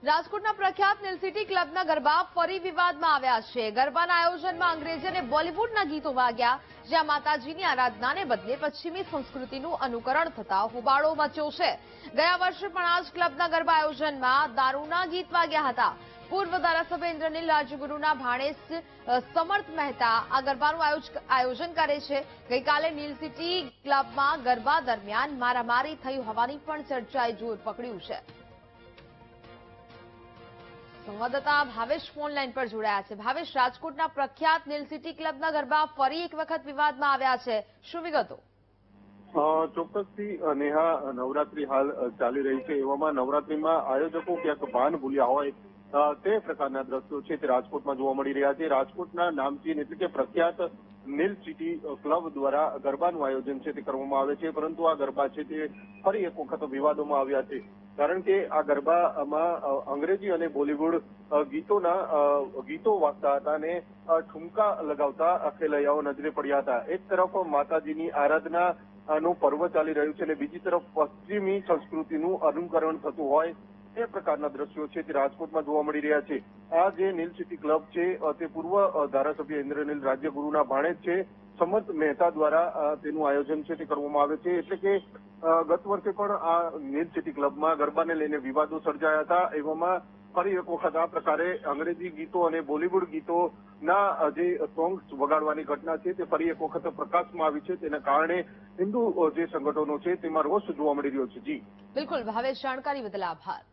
રાજકોટના પ્રખ્યાત નીલ સિટી ક્લબના ગરબા ફરી વિવાદમાં આવ્યા છે। ગરબાના આયોજનમાં અંગ્રેજી અને બોલિવૂડના ગીતો વાગ્યા, જ્યાં માતાજીની આરાધનાને બદલે પશ્ચિમી સંસ્કૃતિનું અનુકરણ થતા હોબાળો મચ્યો છે। ગયા વર્ષે પણ આ જ ક્લબના ગરબા આયોજનમાં દારૂના ગીત વાગ્યા હતા। પૂર્વ ધારાસભ્ય ઇન્દ્રનીલ રાજગુરુના ભાણેજ સમર્થ મહેતા આ ગરબાનું આયોજન કરે છે। ગઈકાલે નીલ સિટી ક્લબમાં ગરબા દરમિયાન મારામારી થઈ હોવાની પણ ચર્ચાએ જોર પકડ્યું છે। સંવાદદાતા ભાવેશ ફોનલાઈન પર જોડાયા છે। ભાવેશ, રાજકોટના પ્રખ્યાત નીલ સિટી ક્લબના ગરબા ફરી એક વખત વિવાદમાં આવ્યા છે, શું વિગતો? ચોક્કસથી નેહા, નવરાત્રી હાલ ચાલી રહી છે, એવામાં નવરાત્રીમાં આયોજકો ક્યાંક ભાન ભૂલ્યા હોય તે પ્રકારના દ્રશ્યો છે તે રાજકોટમાં જોવા મળી રહ્યા છે। રાજકોટના નામચીન એટલે કે પ્રખ્યાત નીલ સિટી ક્લબ દ્વારા ગરબાનું આયોજન છે તે કરવામાં આવે છે, પરંતુ આ ગરબા છે તે ફરી એક વખત વિવાદોમાં આવ્યા છે, કારણ કે આ ગરબામાં અંગ્રેજી અને બોલિવૂડ ગીતો વાગતા હતા અને ઠુમકા લગાવતા ખેલૈયાઓ નજરે પડ્યા હતા। એક તરફ માતાજીની આરાધના નું પર્વ ચાલી રહ્યું છે અને બીજી તરફ પશ્ચિમી સંસ્કૃતિનું અનુકરણ થતું હોય તે પ્રકારના દ્રશ્યો છે તે રાજકોટમાં જોવા મળી રહ્યા છે। આ જે નીલ સિટી ક્લબ છે તે પૂર્વ ધારાસભ્ય ઇન્દ્રનીલ રાજ્યગુરુના ભાણેજ છે સમર્થ મહેતા દ્વારા તેનું આયોજન છે તે કરવામાં આવે છે। એટલે કે ગત વર્ષે પણ આ નીલ સિટી ક્લબમાં ગરબાને લઈને વિવાદો સર્જાયા હતા, એવામાં ફરી એક વખત આ પ્રકારે અંગ્રેજી ગીતો અને બોલિવૂડ ગીતોના જે સોંગ્સ વગાડવાની ઘટના છે તે ફરી એક વખત પ્રકાશમાં આવી છે। તેના કારણે હિન્દુ જે સંગઠનો છે તેમાં રોષ જોવા મળી રહ્યો છે। જી બિલકુલ ભાવેશ, જાણકારી બદલ આભાર।